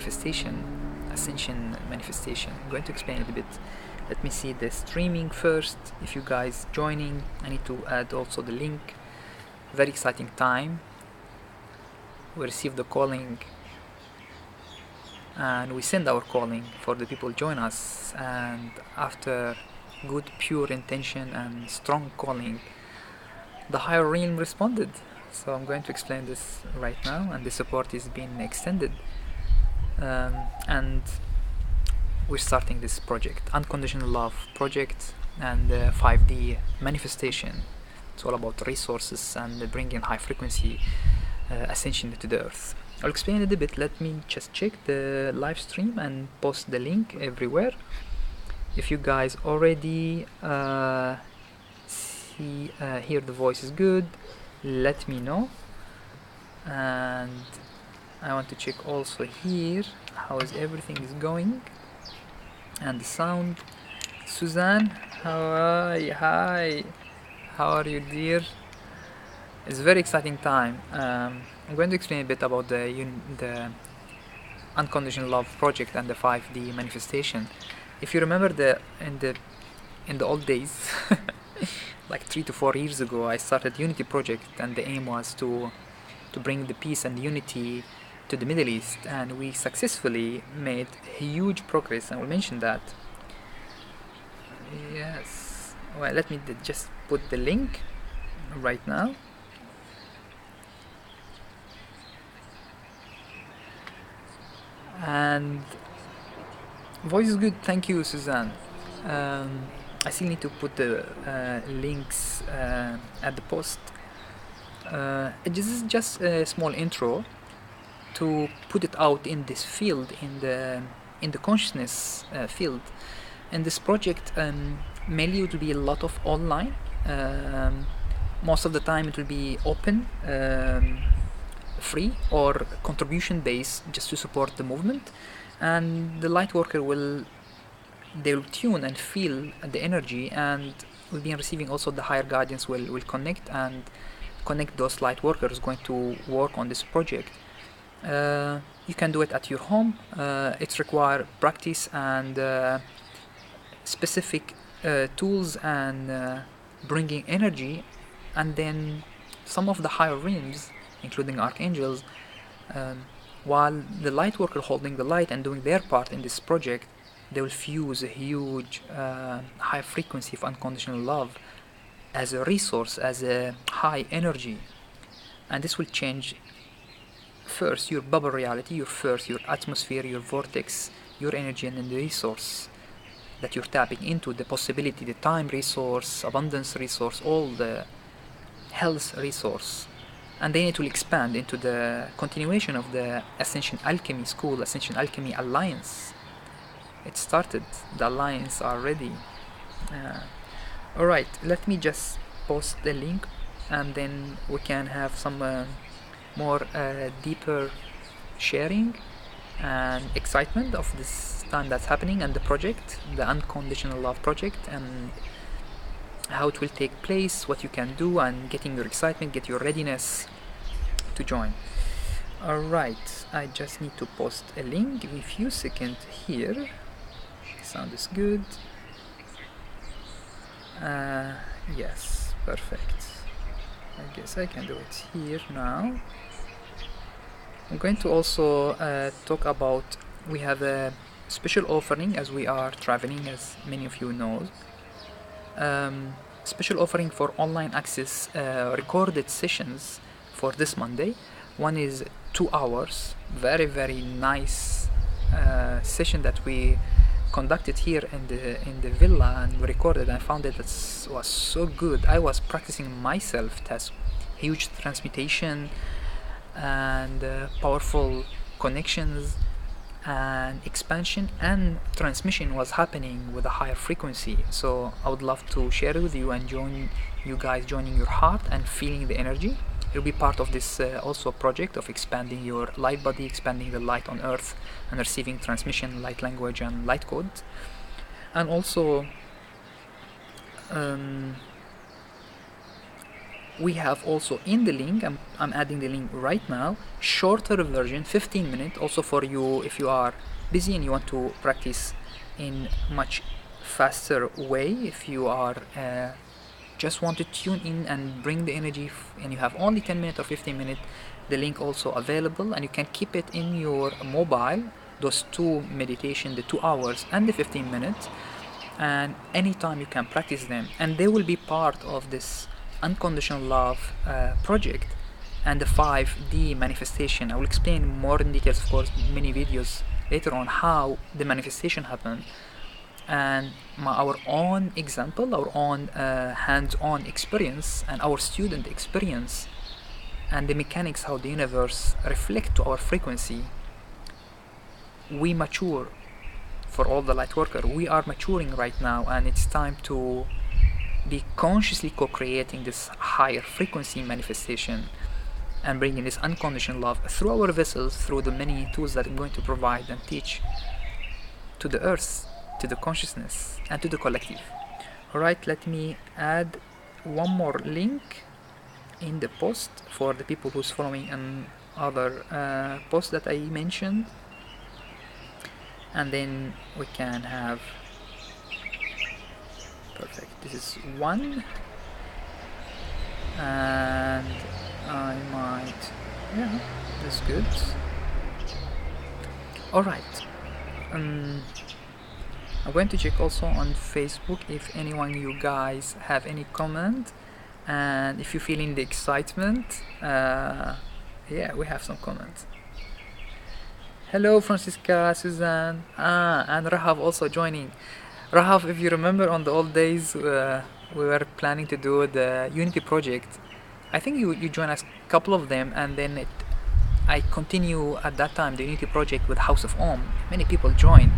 manifestation, ascension manifestation. I'm going to explain it a bit. Let me see the streaming first. If you guys joining, I need to add also the link. Very exciting time. We receive the calling and we send our calling for the people join us, and after good pure intention and strong calling, the higher realm responded. So I'm going to explain this right now, and the support is being extended, and we're starting this project, Unconditional Love project, and 5D manifestation. It's all about resources and bringing high frequency ascension to the earth. I'll explain it a bit. Let me just check the live stream and post the link everywhere. If you guys already hear the voice is good, let me know. And I want to check also here how is everything is going and the sound. Suzanne, hi, how are you, dear? It's a very exciting time. I'm going to explain a bit about the Unconditional Love project and the 5D manifestation. If you remember, in the old days, like 3 to 4 years ago, I started Unity project, and the aim was to bring the peace and unity to the Middle East, and we successfully made huge progress, and we'll mention that. Yes. Well, let me just put the link right now. And voice is good, thank you, Suzanne. I still need to put the links at the post. This is just a small intro to put it out in this field, in the consciousness field. In this project, mainly it will be a lot of online. Most of the time it will be open, free or contribution based, just to support the movement, and the light worker they'll tune and feel the energy, and we'll be receiving also the higher guidance will connect those light workers going to work on this project. You can do it at your home. It's require practice and specific tools and bringing energy, and then some of the higher realms, including archangels, while the light worker holding the light and doing their part in this project, they will fuse a huge high frequency of unconditional love as a resource, as a high energy, and this will change first your bubble reality, your atmosphere, your vortex, your energy, and then the resource that you're tapping into, the possibility, the time resource, abundance resource, all the health resource. And then it will expand into the continuation of the Ascension Alchemy School, Ascension Alchemy Alliance. It started, the alliance are ready. Alright, let me just post the link, and then we can have some more deeper sharing and excitement of this time that's happening, and the project, the Unconditional Love project, and how it will take place, what you can do, and getting your excitement, get your readiness to join. Alright, I just need to post a link. Give me a few seconds here. Sound is good. Yes, perfect. I guess I can do it here now. I'm going to also talk about, we have a special offering as we are traveling, as many of you know. Special offering for online access, recorded sessions for this Monday. One is 2 hours, very nice session that we conducted here in the villa, and we recorded. I found it was so good. I was practicing myself. It has huge transmutation and powerful connections and expansion and transmission was happening with a higher frequency. So I would love to share it with you and join you guys, joining your heart and feeling the energy. It'll be part of this also project of expanding your light body, expanding the light on earth, and receiving transmission, light language, and light code. And also we have also in the link, I'm adding the link right now, shorter version, 15 minutes, also for you if you are busy and you want to practice in much faster way. If you are just want to tune in and bring the energy and you have only 10 minutes or 15 minutes, the link also available, and you can keep it in your mobile, those two meditation, the 2 hours and the 15 minutes, and anytime you can practice them, and they will be part of this unconditional love project and the 5D manifestation. I will explain more in details, of course, many videos later on, how the manifestation happened, and our own example, our own hands-on experience, and our student experience, and the mechanics how the universe reflect to our frequency. We mature. For all the light worker, we are maturing right now, and it's time to be consciously co-creating this higher frequency manifestation and bringing this unconditional love through our vessels, through the many tools that I'm going to provide and teach to the earth, to the consciousness, and to the collective. Alright, let me add one more link in the post for the people who's following another post that I mentioned, and then we can have perfect. This is one, and I might, yeah, that's good. Alright, I'm going to check also on Facebook if anyone, you guys, have any comment, and if you're feeling the excitement. Yeah, we have some comments. Hello Francisca, Suzanne, and Rahav also joining. Rahav, if you remember on the old days, we were planning to do the Unity project. I think you joined us a couple of them, and then I continue at that time the Unity project with House of Om. Many people joined,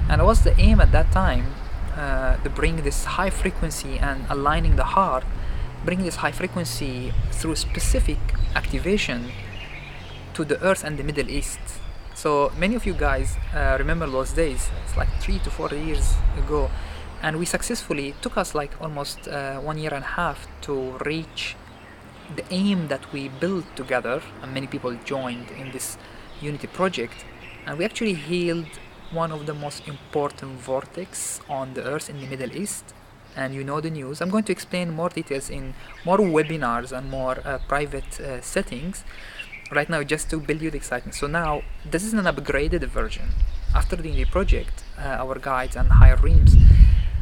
and it was the aim at that time to bring this high frequency and aligning the heart, bring this high frequency through specific activation to the earth and the Middle East. So many of you guys remember those days. It's like 3 to 4 years ago, and we successfully, took us like almost 1 year and a half to reach the aim that we built together, and many people joined in this Unity project, and we actually healed one of the most important vortex on the earth in the Middle East. And you know the news. I'm going to explain more details in more webinars and more private settings right now, just to build you the excitement. So now this is an upgraded version. After the Unity project, our guides and higher realms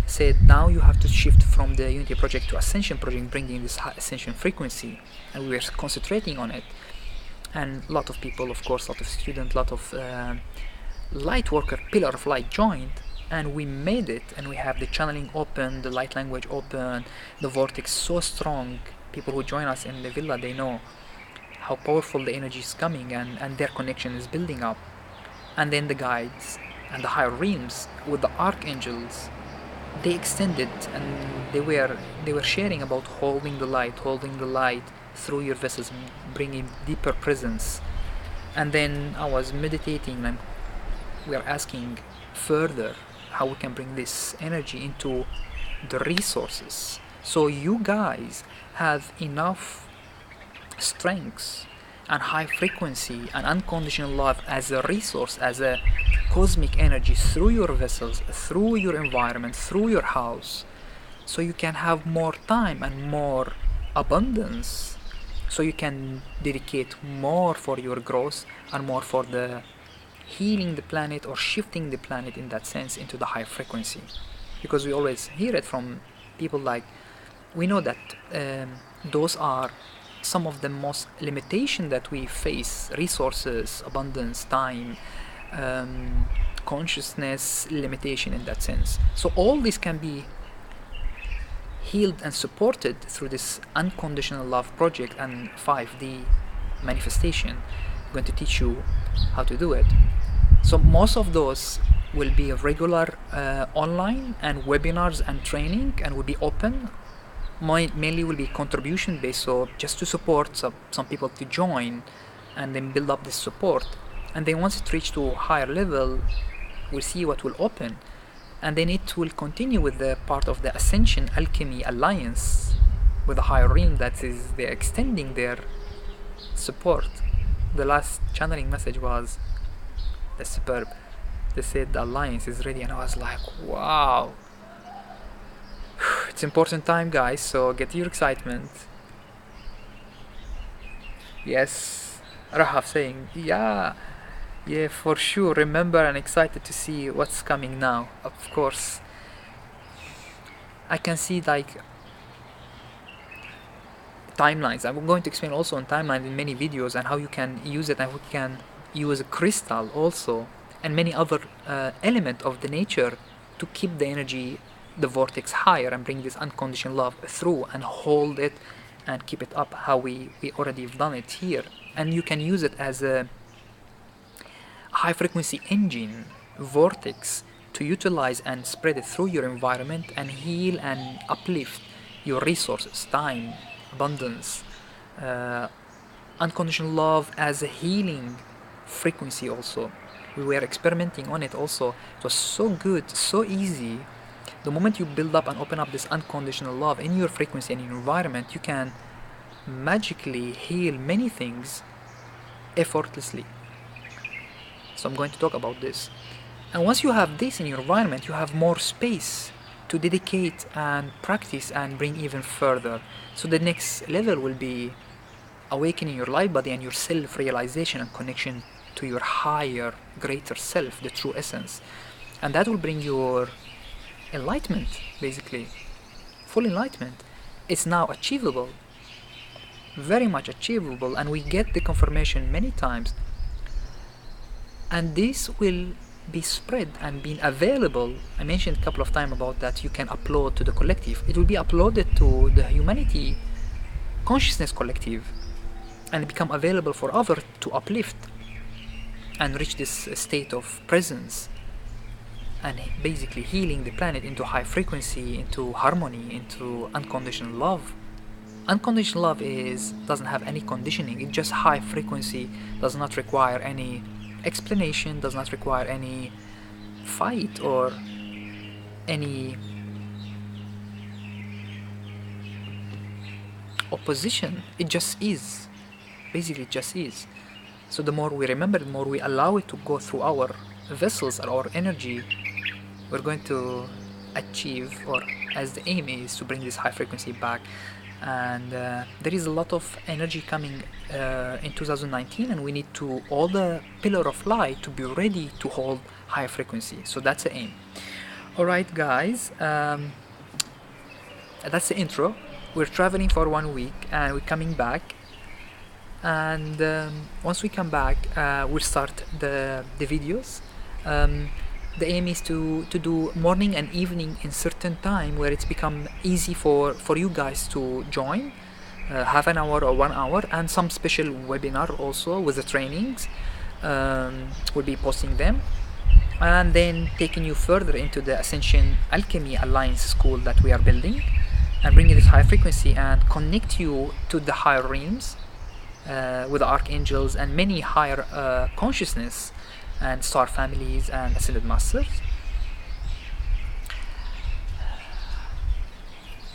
said, now you have to shift from the Unity project to Ascension project, bringing this high Ascension frequency, and we were concentrating on it. And a lot of people, of course, a lot of students, a lot of light worker, pillar of light joined, and we made it, and we have the channeling open, the light language open, the vortex so strong. People who join us in the villa, they know how powerful the energy is coming, and their connection is building up. And then the guides and the higher realms with the archangels, they extended, and they were sharing about holding the light through your vessels, bringing deeper presence. And then I was meditating, and we are asking further how we can bring this energy into the resources, so you guys have enough strengths and high frequency and unconditional love as a resource, as a cosmic energy through your vessels, through your environment, through your house, so you can have more time and more abundance, so you can dedicate more for your growth and more for the healing the planet, or shifting the planet in that sense into the high frequency. Because we always hear it from people, like, we know that those are some of the most limitation that we face: resources, abundance, time, consciousness limitation in that sense. So all this can be healed and supported through this unconditional love project and 5D manifestation. I'm going to teach you how to do it. So most of those will be regular online and webinars and training, and will be open. Mainly will be contribution based, so just to support some people to join and then build up this support. And then once it reaches to a higher level, we'll see what will open, and then it will continue with the part of the Ascension Alchemy Alliance, with the higher realm, that is, they're extending their support. The last channeling message was the superb. They said the alliance is ready, and I was like, wow. It's important time, guys, so get your excitement. Yes, Rahaf saying, yeah, for sure. Remember and excited to see what's coming now. Of course, I can see like timelines. I'm going to explain also on timelines in many videos and how you can use it, and how you can use a crystal also and many other element of the nature to keep the energy, the vortex higher, and bring this unconditional love through and hold it and keep it up, how we already have done it here. And you can use it as a high frequency engine vortex to utilize and spread it through your environment and heal and uplift your resources, time, abundance, unconditional love as a healing frequency also. We were experimenting on it also. It was so good, so easy. The moment you build up and open up this unconditional love in your frequency and in your environment, you can magically heal many things effortlessly. So I'm going to talk about this. And once you have this in your environment, you have more space to dedicate and practice and bring even further. So the next level will be awakening your light body and your self-realization and connection to your higher, greater self, the true essence. And that will bring your enlightenment, basically. Full enlightenment. It's now achievable. Very much achievable, and we get the confirmation many times. And this will be spread and being available. I mentioned a couple of times about that you can upload to the collective. It will be uploaded to the humanity consciousness collective and become available for others to uplift and reach this state of presence and basically healing the planet into high frequency, into harmony, into unconditional love. Unconditional love doesn't have any conditioning. It's just high frequency, does not require any explanation, does not require any fight or any opposition. It just is. Basically, it just is. So the more we remember, the more we allow it to go through our vessels or our energy, we're going to achieve, or as the aim is, to bring this high frequency back. And there is a lot of energy coming in 2019, and we need to all the pillar of light to be ready to hold high frequency. So that's the aim. Alright guys, that's the intro. We're traveling for 1 week and we're coming back, and once we come back we'll start the videos. The aim is to do morning and evening in certain time where it's become easy for you guys to join, half an hour or 1 hour, and some special webinar also with the trainings. We'll be posting them and then taking you further into the Ascension Alchemy Alliance School that we are building and bringing this high frequency and connect you to the higher realms with the archangels and many higher consciousness and star families and ascended masters.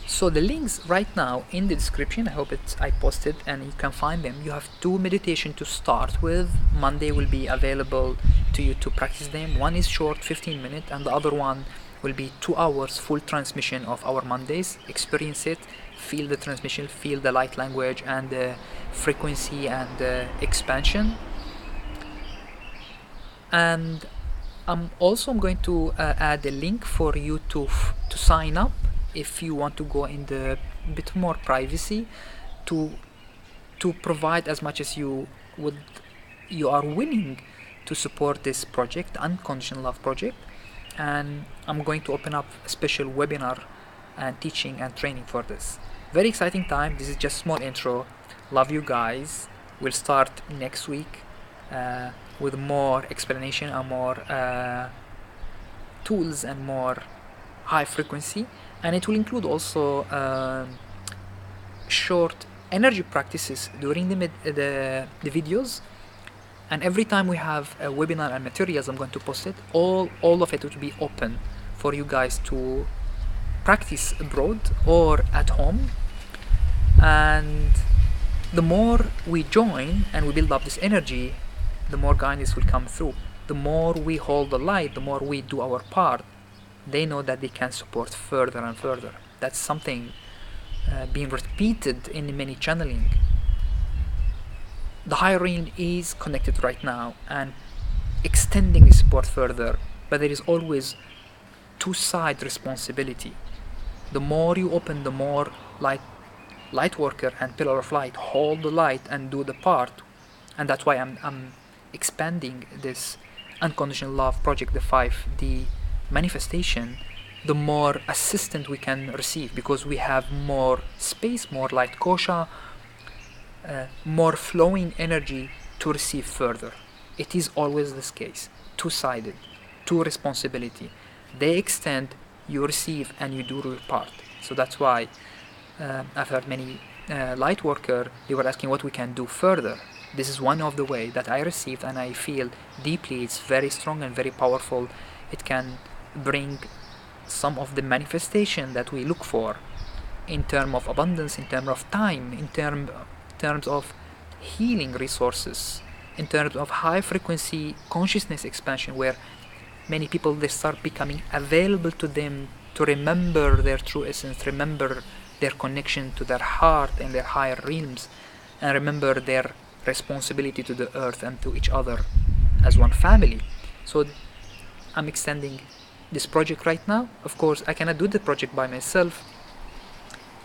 So the links right now in the description, I hope I posted and you can find them. You have 2 meditation to start with. Monday will be available to you to practice them. One is short, 15 minutes, and the other one will be 2 hours full transmission of our Mondays. Experience it, feel the transmission, feel the light language and the frequency and the expansion. And I'm going to add a link for you to sign up if you want to go in the bit more privacy, to provide as much as you are willing to support this project, Unconditional Love project. And I'm going to open up a special webinar and teaching and training for this. Very exciting time. This is just small intro. Love you guys. We'll start next week with more explanation and more tools and more high frequency, and it will include also short energy practices during the videos. And every time we have a webinar and materials, I'm going to post it. All of it will be open for you guys to practice abroad or at home. And the more we join and we build up this energy, the more guidance will come through. The more we hold the light, the more we do our part, they know that they can support further and further. That's something being repeated in many channeling. The higher realm is connected right now and extending the support further, but there is always two-side responsibility. The more you open, the more light worker and pillar of light hold the light and do the part. And that's why I'm expanding this unconditional love project, the 5D manifestation. The more assistance we can receive, because we have more space, more light kosha, more flowing energy to receive further. It is always this case, two-sided, two responsibility. They extend, you receive, and you do your part. So that's why I've heard many light worker, they were asking what we can do further. This is one of the way that I received, and I feel deeply it's very strong and very powerful. It can bring some of the manifestation that we look for in terms of abundance, in terms of time, in terms of healing resources, in terms of high frequency consciousness expansion, where many people, they start becoming available to them to remember their true essence, remember their connection to their heart and their higher realms, and remember their responsibility to the earth and to each other as one family. So I'm extending this project right now. Of course, I cannot do the project by myself.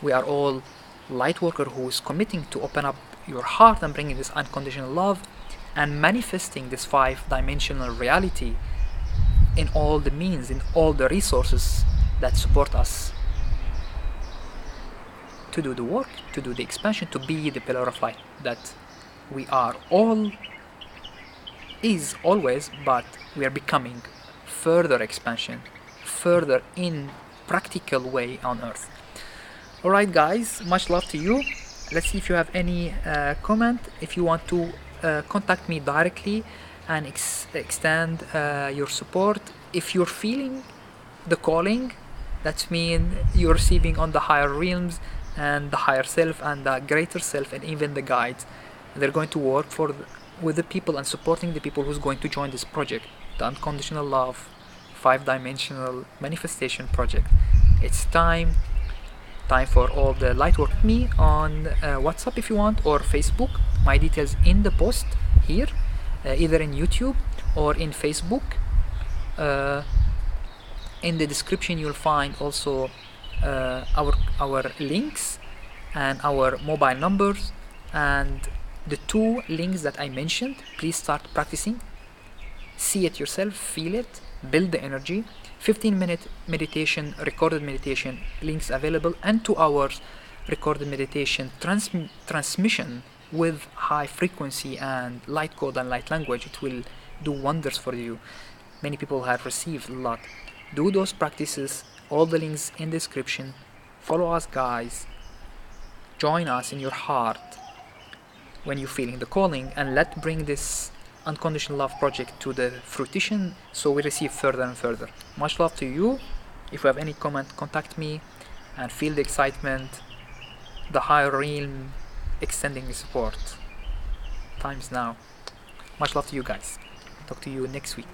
We are all light worker who is committing to open up your heart and bringing this unconditional love and manifesting this 5-dimensional reality in all the means, in all the resources that support us to do the work, to do the expansion, to be the pillar of light that we are all is always, but we are becoming further expansion, further in practical way on earth. Alright guys, much love to you. Let's see if you have any comment. If you want to contact me directly and extend your support. If you're feeling the calling, that means you're receiving on the higher realms and the higher self and the greater self and even the guides. They're going to work with the people and supporting the people who's going to join this project, the Unconditional Love 5-dimensional manifestation project. It's time for all the light work with me on WhatsApp if you want, or Facebook. My details in the post here, either in YouTube or in Facebook. In the description you'll find also our links and our mobile numbers, and the 2 links that I mentioned. Please start practicing, see it yourself, feel it, build the energy. 15-minute meditation, recorded meditation, links available, and 2 hours recorded meditation transmission with high frequency and light code and light language. It will do wonders for you. Many people have received a lot. Do those practices, all the links in the description. Follow us guys, join us in your heart when you're feeling the calling, and let's bring this Unconditional Love project to the fruition so we receive further and further. Much love to you. If you have any comment, contact me and feel the excitement, the higher realm extending the support. Time's now. Much love to you guys. Talk to you next week.